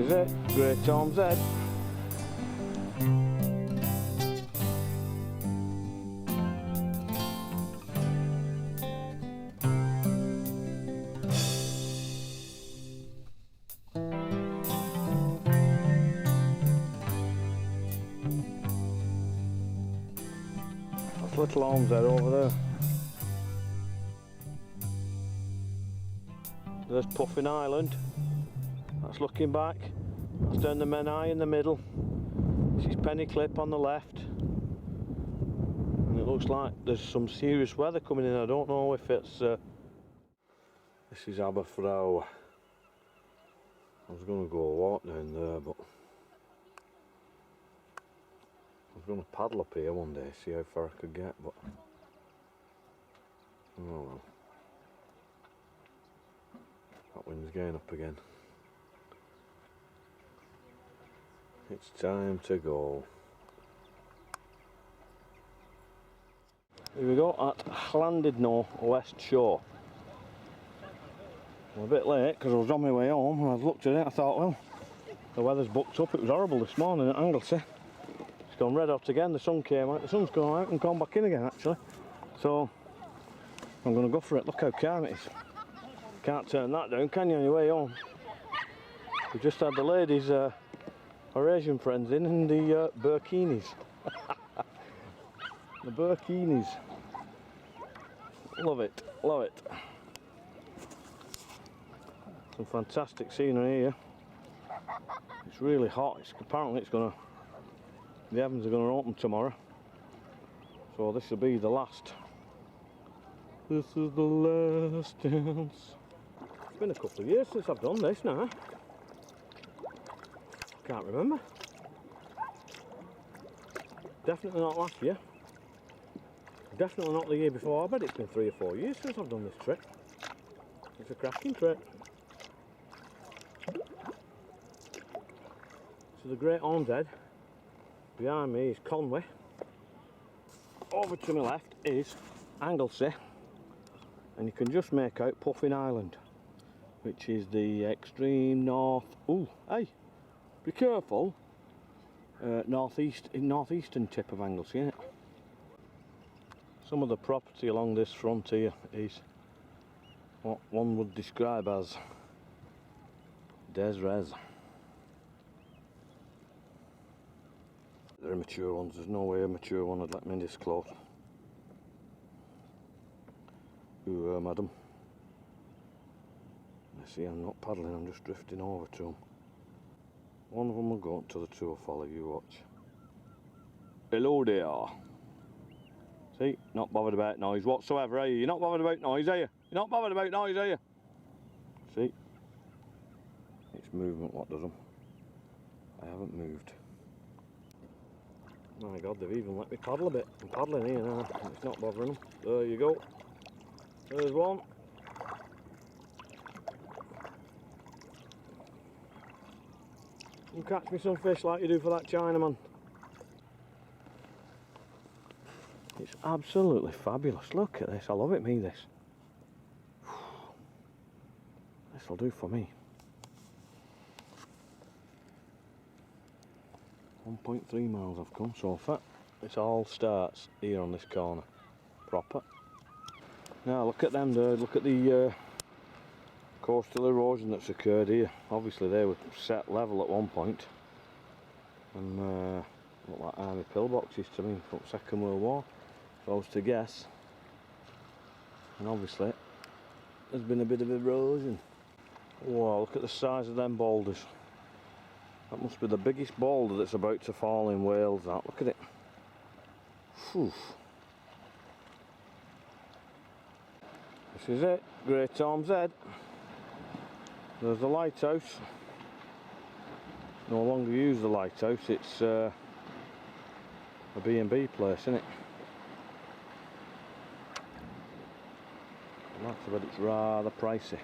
This is it, Great Orme's Head. That's Little Orme's Head over there. There's Puffin Island. That's looking back. That's down the Menai in the middle. This is Penny Clip on the left. And it looks like there's some serious weather coming in. I don't know if it's... This is Aberfrau. I was going to go walk down there, but... I was going to paddle up here one day, see how far I could get, but... Oh well. That wind's going up again. It's time to go. Here we go at Llandudno West Shore. I'm a bit late because I was on my way home and I looked at it. I thought, well, the weather's booked up. It was horrible this morning at Anglesey. It's gone red hot again. The sun came out. The sun's gone out and gone back in again actually. So I'm going to go for it. Look how calm it is. Can't turn that down, can you, on your way home? We just had the ladies, our Asian friends in the burkinis. The burkinis. Love it, love it. Some fantastic scenery here. It's really hot. Apparently it's gonna, the heavens are gonna open tomorrow. So this will be the last. This is the last dance. It's been a couple of years since I've done this now. Can't remember. Definitely not last year. Definitely not the year before. I bet it's been 3 or 4 years since I've done this trip. It's a cracking trip. So the Great Orme's Head. Behind me is Conway. Over to my left is Anglesey. And you can just make out Puffin Island, which is the extreme north. Ooh, hey, be careful. Northeastern tip of Anglesey, isn't it? Some of the property along this frontier is what one would describe as des res. They're mature ones. There's no way a mature one would let me this close. Ooh, madam. I see I'm not paddling, I'm just drifting over to them. One of them will go up to the two will follow, you watch. Hello there. See, not bothered about noise whatsoever, are you? You're not bothered about noise, are you? You're not bothered about noise, are you? See? It's movement what does them. I haven't moved. My God, they've even let me paddle a bit. I'm paddling here now, and it's not bothering them. There you go. There's one. You catch me some fish like you do for that Chinaman. It's absolutely fabulous. Look at this. I love it, me, this. This'll do for me. 1.3 miles I've come so far. It all starts here on this corner. Proper. Now look at them there. Look at the coastal erosion that's occurred here. Obviously they were set level at one point. And look like army pillboxes to me from the Second World War. If I was to guess. And obviously there's been a bit of erosion. Wow, look at the size of them boulders. That must be the biggest boulder that's about to fall in Wales, that. Look at it. Whew. This is it, Great Orme's Head. There's the lighthouse. No longer use the lighthouse, it's a B&B place, isn't it? I like to bet it's rather pricey.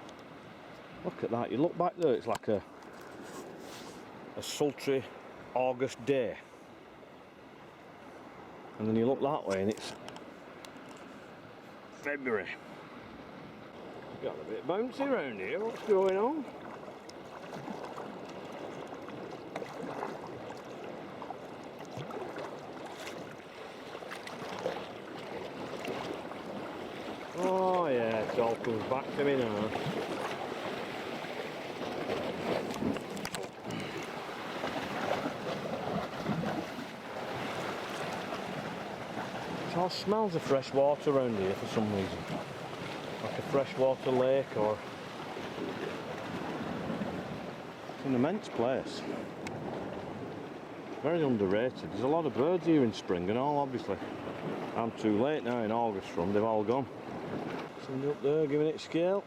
Look at that, you look back there, it's like a sultry August day. And then you look that way and it's February. Got a bit bouncy around here, what's going on? Comes back to me now. It all smells of fresh water around here for some reason. Like a freshwater lake or... It's an immense place. Very underrated. There's a lot of birds here in spring and all, obviously. I'm too late now in August for them, they've all gone. Somebody up there giving it scale.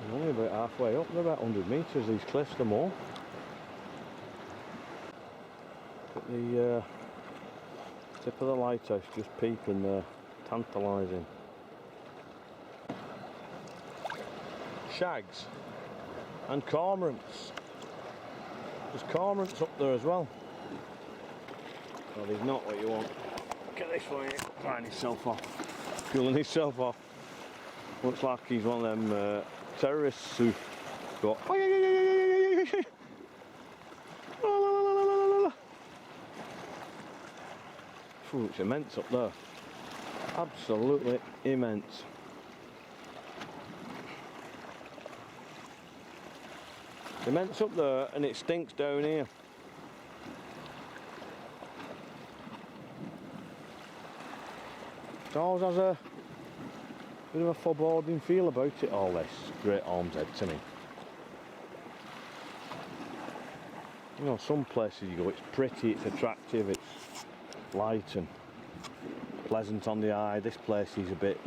I'm only about halfway up, they're about 100 metres, these cliffs, the more. Got the tip of the lighthouse just peeping there, tantalising. Shags and cormorants. There's cormorants up there as well. Well, he's not what you want. Get this one here, drying himself off, cooling himself off. Looks like he's one of them terrorists who got. Ooh, it's immense up there. Absolutely immense. It's immense up there and it stinks down here. It always has a bit of a foreboding feel about it, all this Great Orme's Head to me. You know, some places you go, it's pretty, it's attractive, it's light and pleasant on the eye. This place is a bit,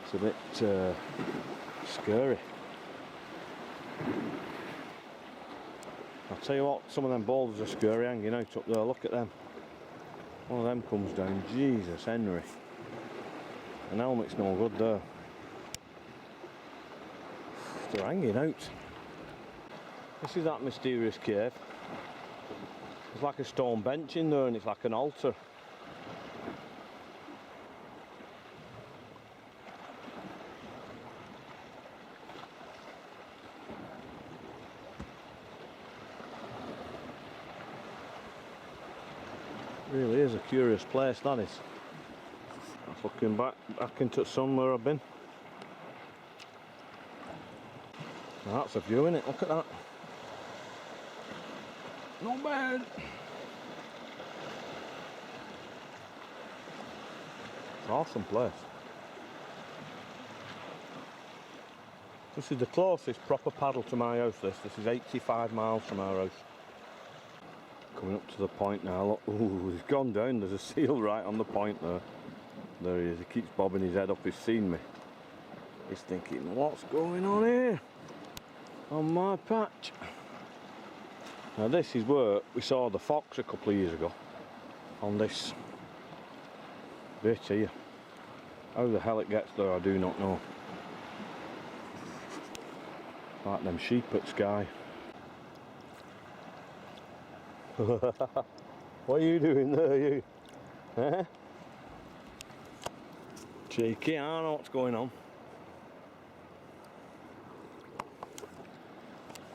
it's a bit scary. I'll tell you what, some of them boulders are scary hanging out up there, look at them. One of them comes down, Jesus Henry. An helmet's no good there. They're hanging out. This is that mysterious cave. There's like a stone bench in there and it's like an altar. Really is a curious place, that is. That's looking back into somewhere I've been. Now that's a view, innit? Look at that. Not bad. It's an awesome place. This is the closest proper paddle to my house, this is 85 miles from our house. Coming up to the point now, look, ooh, he's gone down, there's a seal right on the point there. There he is, he keeps bobbing his head up, he's seen me. He's thinking, what's going on here? On my patch. Now this is where we saw the fox a couple of years ago. On this bit here. How the hell it gets there I do not know. Like them sheep at Skye. What are you doing there, you? Eh? Cheeky, I don't know what's going on.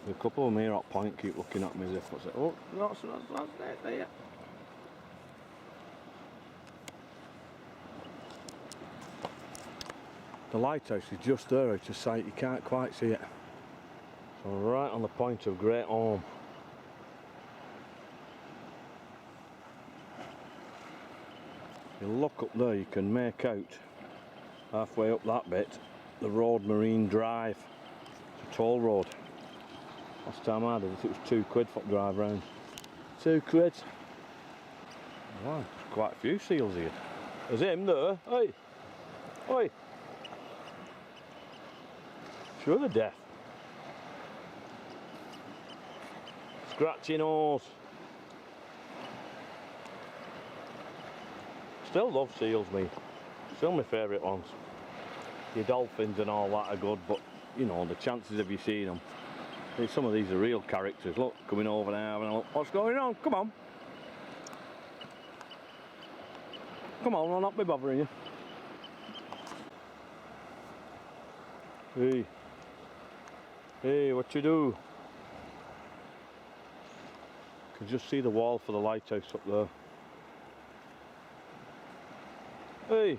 There's a couple of them here at point keep looking at me as if I say, oh, that's it there. The lighthouse is just there out of sight, you can't quite see it. So we're right on the point of Great Orme. You look up there, you can make out halfway up that bit the road Marine Drive. It's a toll road. Last time I did it was £2 for the drive round. £2. Wow, there's quite a few seals here. There's him there. Hey! Oi! Sure they're deaf. Scratchy nose. Still love seals, me. Still my favourite ones. Your dolphins and all that are good, but you know, the chances of you seeing them. Some of these are real characters. Look, coming over now having a look. What's going on? Come on. Come on, I'll not be bothering you. Hey. Hey, what you do? can just see the wall for the lighthouse up there. Hey!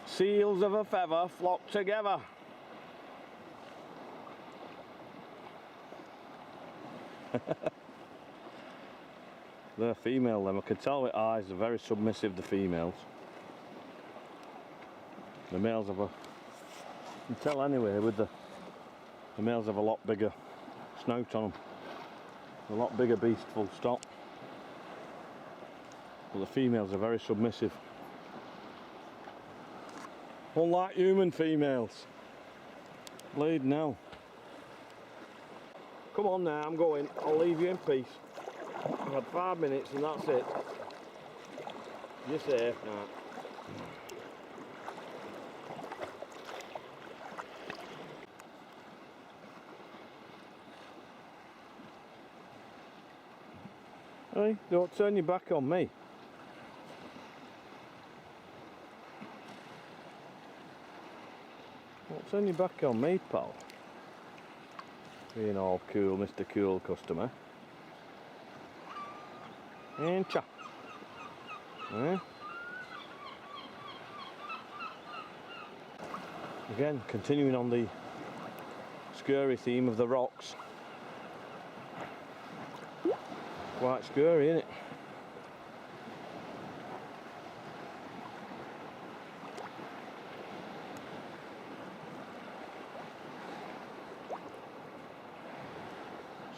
Seals of a feather flock together. They're female them, I can tell with eyes, they're very submissive, the females. The males have a, you can tell anyway with the males have a lot bigger snout on them. A lot bigger beast, full stop. But the females are very submissive. Unlike human females. Bleeding hell. Come on now, I'm going. I'll leave you in peace. I've had 5 minutes and that's it. You're safe now. Hey, don't turn your back on me. Don't turn your back on me, pal. Being all cool, Mr. Cool customer. Ain't ya? Eh? Again, continuing on the scurry theme of the rocks. Quite scurry, isn't it?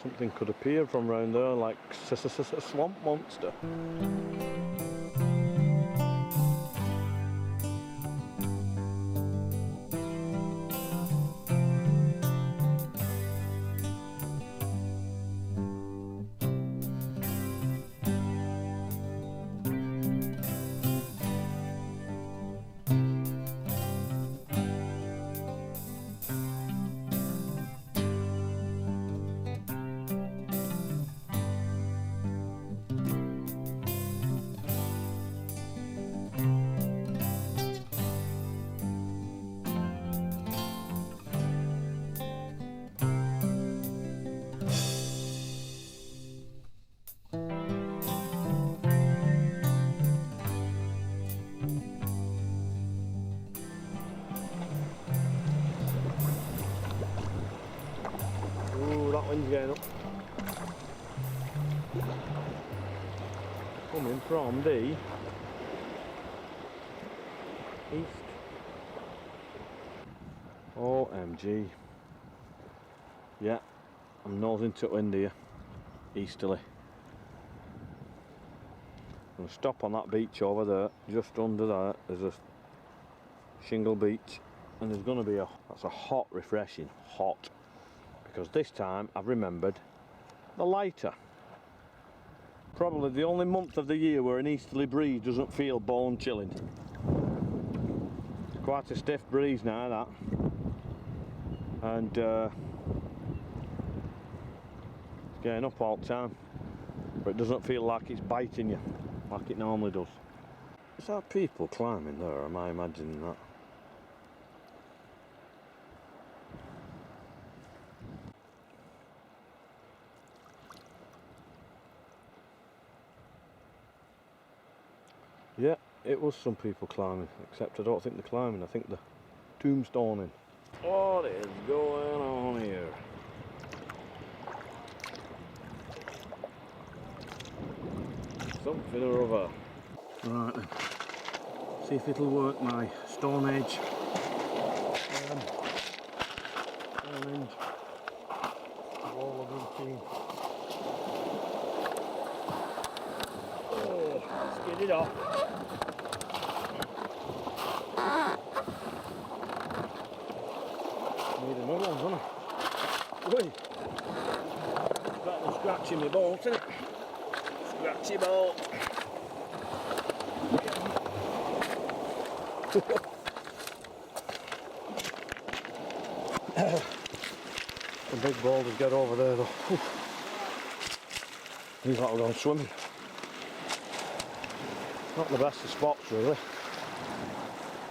Something could appear from round there like a swamp monster. That one's going up. Coming from the east. OMG. Yeah, I'm nosing to India, easterly. I'm going to stop on that beach over there, just under there. There's a shingle beach, and there's going to be that's a hot, refreshing, hot. Because this time I've remembered the lighter. Probably the only month of the year where an easterly breeze doesn't feel bone chilling. Quite a stiff breeze now, that. And it's getting up all the time, but it doesn't feel like it's biting you like it normally does. Is that people climbing there, or am I imagining that? Yeah, it was some people climbing, except I don't think they're climbing, I think they're tombstoning. What is going on here? Something or other. Right then, see if it'll work my Stone Age wall of routine. Oh, skid it off. Need another one, don't I? Wait. That was scratching my bolt, isn't it? Scratchy bolt. The big boulders get over there though. These like we're going swimming. Not the best of spots really.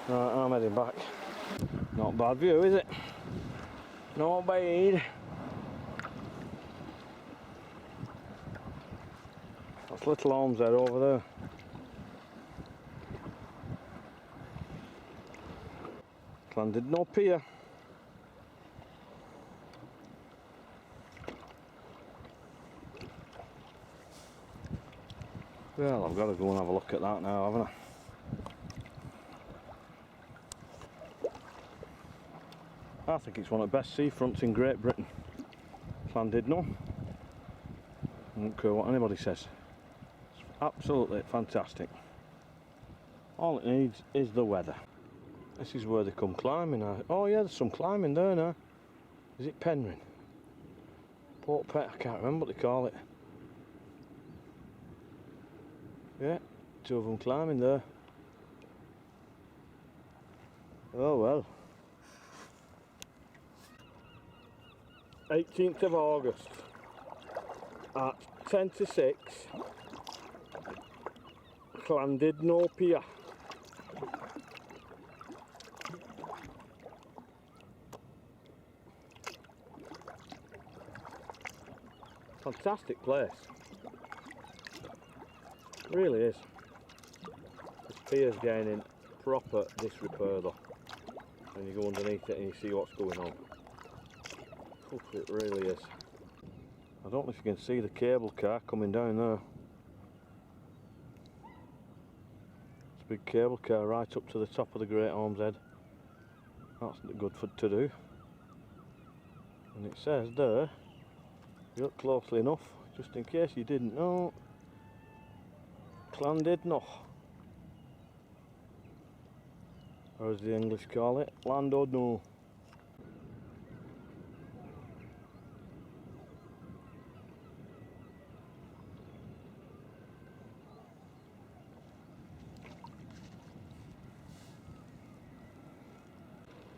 Right, I'm heading back. Not a bad view, is it? Not bad. That's Little Orme there over there. Llandudno Pier. Well, I've got to go and have a look at that now, haven't I? I think it's one of the best seafronts in Great Britain. Llandudno. I don't care what anybody says. It's absolutely fantastic. All it needs is the weather. This is where they come climbing now. Oh yeah, there's some climbing there now. Is it Penryn? Port Pet, I can't remember what they call it. Yeah, two of them climbing there. Oh well. 18th of August at 10 to 6, Llandudno Pier. Fantastic place. It really is. This pier's gaining proper disrepair though. And you go underneath it and you see what's going on. It really is. I don't know if you can see the cable car coming down there. It's a big cable car right up to the top of the Great Orme's Head. That's good to do. And it says there, if you look closely enough, just in case you didn't know, Llandudno, or as the English call it, Llandudno.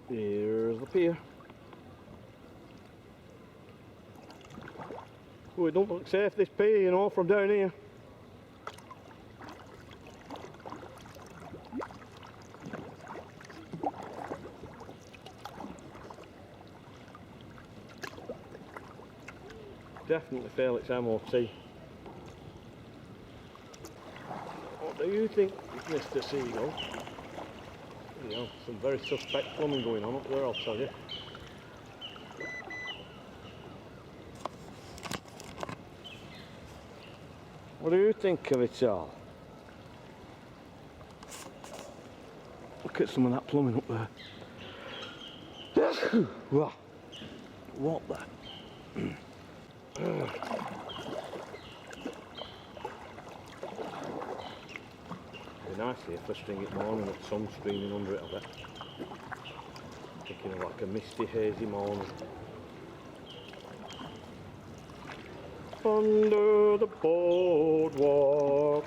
Here's the pier. Oh, it don't look safe, this pier, you know, from down here. Definitely fail its MOT. What do you think, Mr. Seagull? You know, some very suspect plumbing going on up there, I'll tell you. What do you think of it all? Look at some of that plumbing up there. What the? It'd be nice here for string it morning with sun streaming under it, I bet. Thinking of like a misty, hazy morning. Under the boardwalk,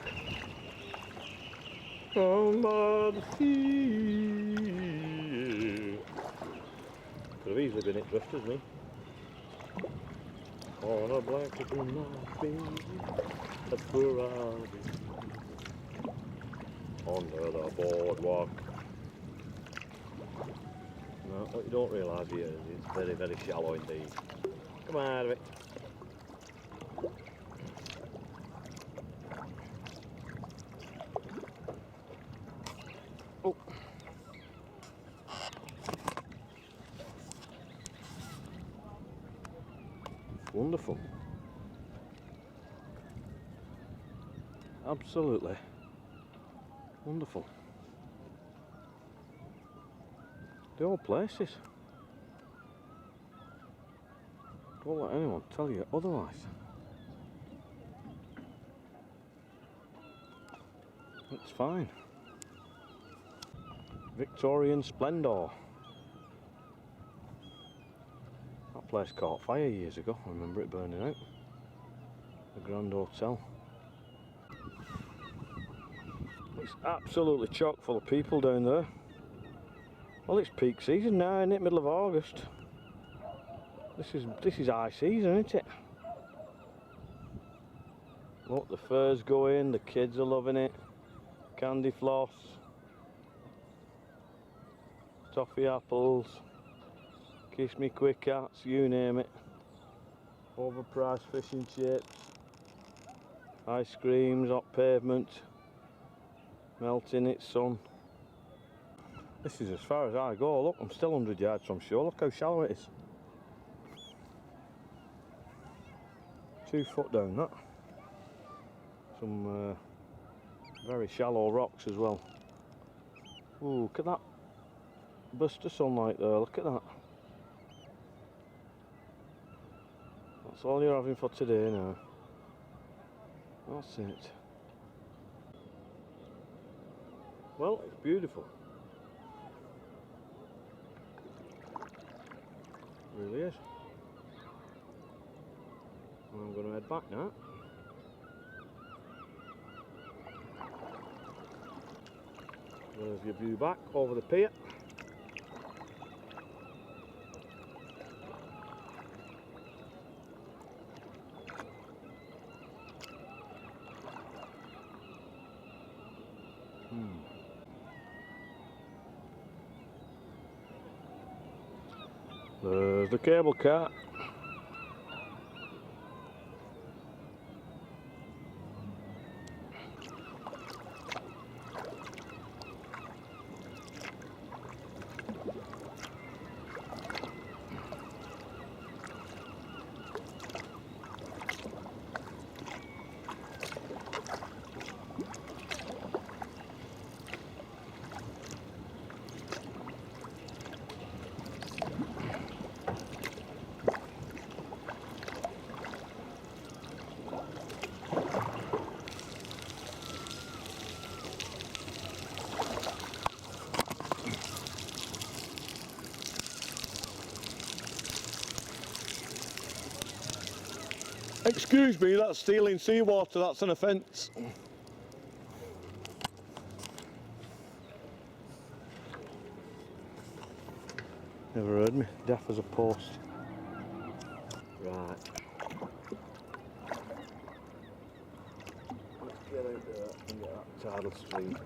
down by the sea. Could have easily been it drifters, me. On a blanket in my baby, that's where I'll be. Under the boardwalk. No, what you don't realise here is it's very, very shallow indeed. Come out of it. Oh. Wonderful. Absolutely wonderful. The old places. Don't let anyone tell you otherwise. It's fine. Victorian splendour. That place caught fire years ago. I remember it burning out. The Grand Hotel. It's absolutely chock full of people down there. Well, it's peak season now, isn't it? Middle of August. This is high season, isn't it? Look, the furs go in, the kids are loving it. Candy floss, toffee apples, kiss me quick cats, you name it. Overpriced fish and chips. Ice creams, hot pavement, melting its sun. This is as far as I go. Look, I'm still 100 yards from shore. Look how shallow it is. 2 foot down that. Some very shallow rocks as well. Ooh, look at that burst of sunlight there. Look at that. That's all you're having for today now. That's it. Well, it's beautiful. It really is. And I'm going to head back now. There's your view back over the pier. There's the cable car. Excuse me, that's stealing seawater, that's an offence. Never heard me, deaf as a post. Right. Let's get out there and get that tidal stream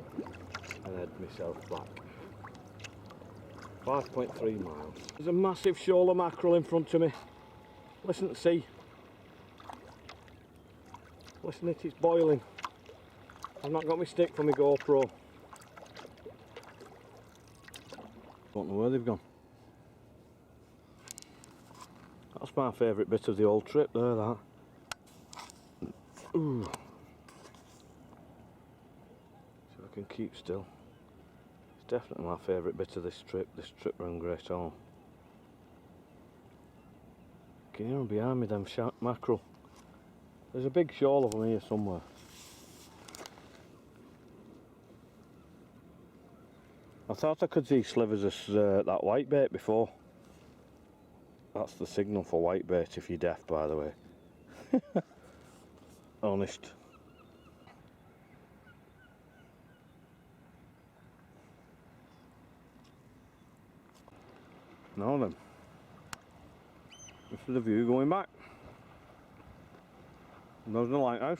and head myself back. 5.3 miles. There's a massive shoal of mackerel in front of me. Listen to the sea. Listen, it's boiling. I've not got my stick for my GoPro. Don't know where they've gone. That's my favourite bit of the whole trip there, that. Ooh. See if I can keep still. It's definitely my favourite bit of this trip round Great Orme. Can you hear them behind me, them mackerel? There's a big shoal of them here somewhere. I thought I could see slivers of that whitebait before. That's the signal for whitebait if you're deaf, by the way. Honest. Now then. This is the view going back. And there's the lighthouse.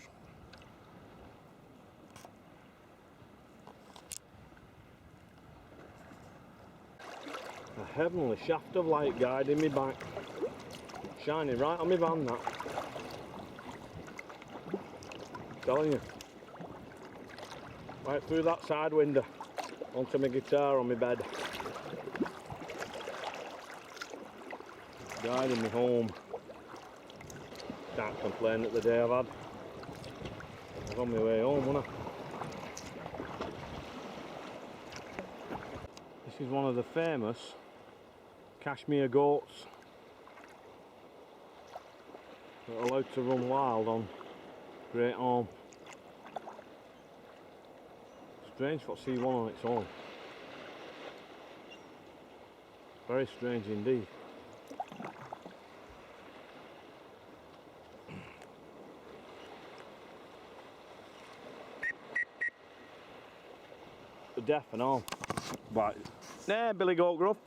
A heavenly shaft of light guiding me back. Shining right on my van, that. I'm telling you. Right through that side window. Onto my guitar on my bed. Guiding me home. Can't complain at the day I've had. I was on my way home, wasn't I? This is one of the famous cashmere goats that are allowed to run wild on Great Orme. Strange for see one on its own. Very strange indeed. The deaf and all. But nah, billy goat gruff.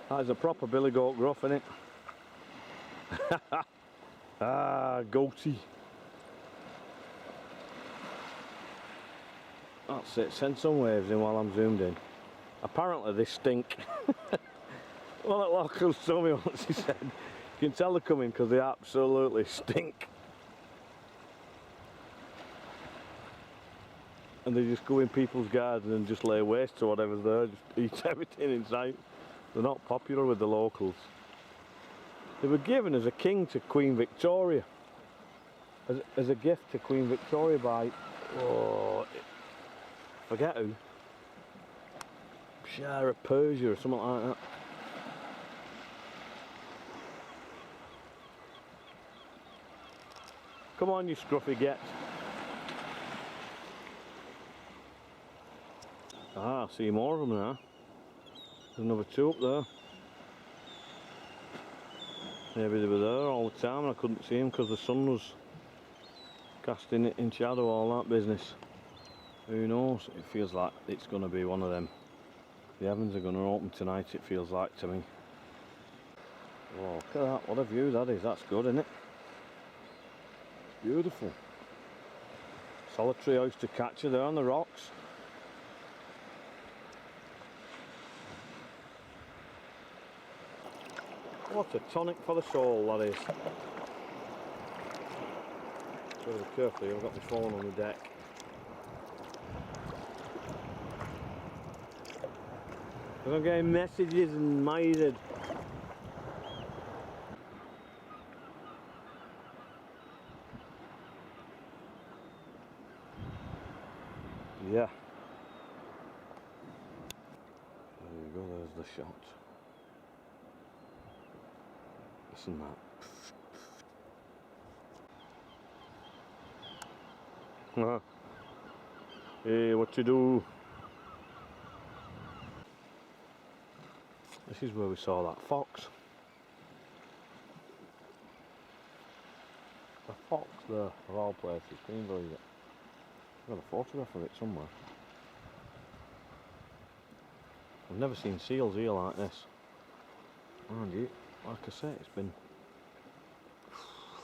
That is a proper billy goat gruff, isn't it? Ah, goaty. That's it, send some waves in while I'm zoomed in. Apparently they stink. Well, that locals told me once, he said. You can tell they're coming because they absolutely stink. and they just go in people's garden and just lay waste to whatever's there, just eat everything in sight. They're not popular with the locals. They were given as a king to Queen Victoria, as a gift to Queen Victoria by, oh, forget who, Shah of Persia or something like that. Come on, you scruffy gets. Ah, I see more of them now. There's another two up there. Maybe they were there all the time and I couldn't see them because the sun was casting it in shadow, all that business. Who knows? It feels like it's going to be one of them. The heavens are going to open tonight, it feels like to me. Oh, look at that, what a view that is. That's good, isn't it? Beautiful. Solitary oyster catcher there on the rocks. What a tonic for the soul that is. Very carefully, I've got my phone on the deck. I'm getting messages and minded. Yeah. There you go, there's the shot. Listen that. Hey, what you do? This is where we saw that fox. The fox there, of all places, can you believe it? I've got a photograph of it somewhere. I've never seen seals here like this. Mind you, like I say, it's been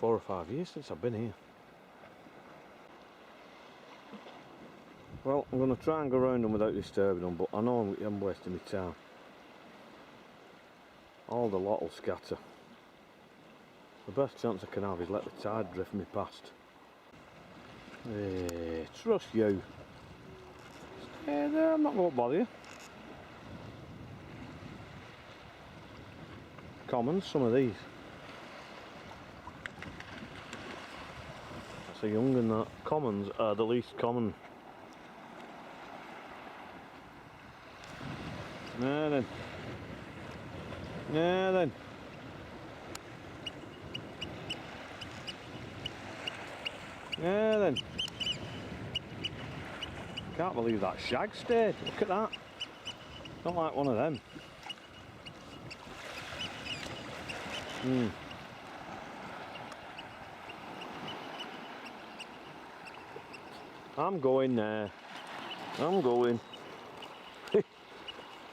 4 or 5 years since I've been here. Well, I'm going to try and go around them without disturbing them, but I know I'm wasting my time. All the lot will scatter. The best chance I can have is let the tide drift me past. Hey, trust you. Stay there, I'm not going to bother you. Commons, some of these. That's a young one, that. Commons are the least common. Now then. Now then. Now then. Can't believe that shag stayed. Look at that. Not like one of them. I'm going there. I'm going. That's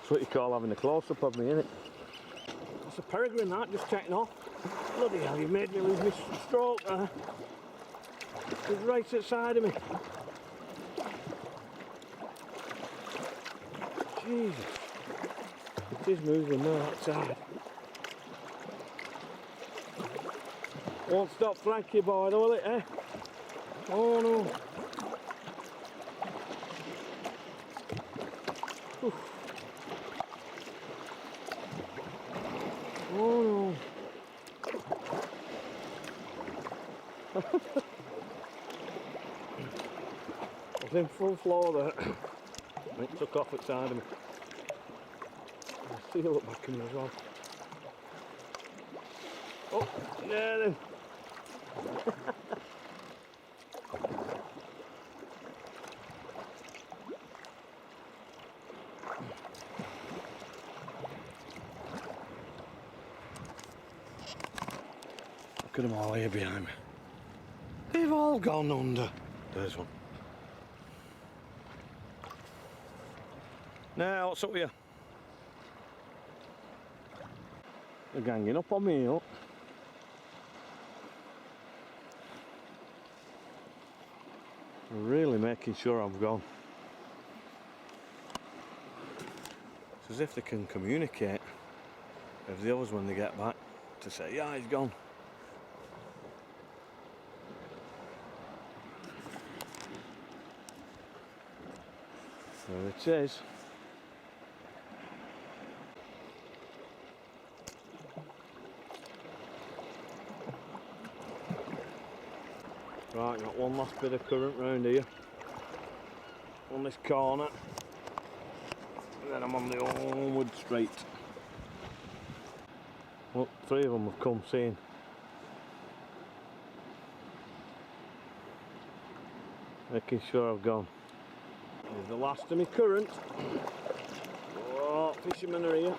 what you call having a close-up of me, innit? That's a peregrine, that, just checking off. Bloody hell, you've made me lose my stroke there. It's right outside of me. Jesus. It is moving there outside. Won't stop Frankie boy, though, will it, eh? Oh no. Oof. Oh no. I was in full flow there. And it took off outside of me. I see a look back in there as well. Oh, yeah then. Look at them all here behind me. They've all gone under. There's one. Now, what's up with you? They're ganging up on me, look. They're really making sure I'm gone. It's as if they can communicate with the others when they get back to say, yeah, he's gone. There it is. Right, got one last bit of current round here on this corner, and then I'm on the onward straight. Well, 3 of them have come seeing. Making sure I've gone. Here's the last of my current. Oh, fishermen are here.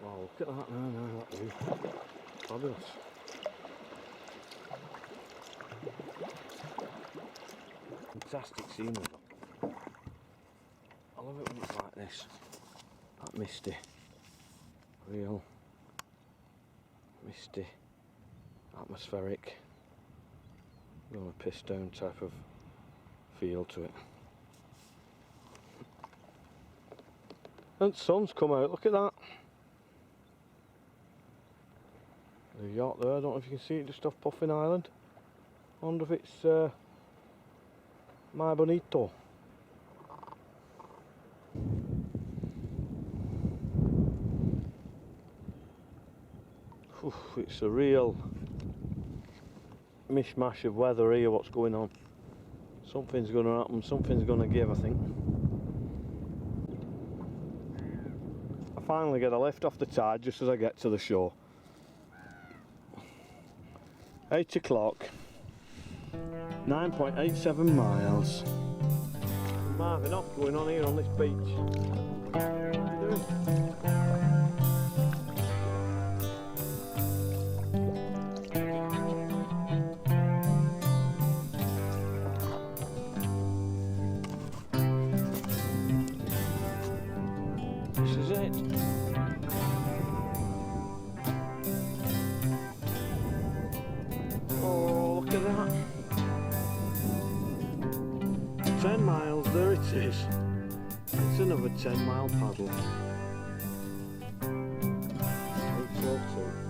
Wow, look at that now, that view. Fabulous. Fantastic scenery. I love it when it's like this. That misty. Real misty, atmospheric, going to piss down type of feel to it. And the sun's come out, look at that. There's a yacht there, I don't know if you can see it just off Puffin Island. I wonder if it's My Bonito. Oof, it's a real mishmash of weather here, what's going on. Something's going to happen, something's going to give, I think. I finally get a lift off the tide just as I get to the shore. 8 o'clock, 9.87 miles. Marvin off going on here on this beach. What are you doing? This is it. Oh, look at that. 10 miles, there it is. It's another 10-mile paddle. 8:42.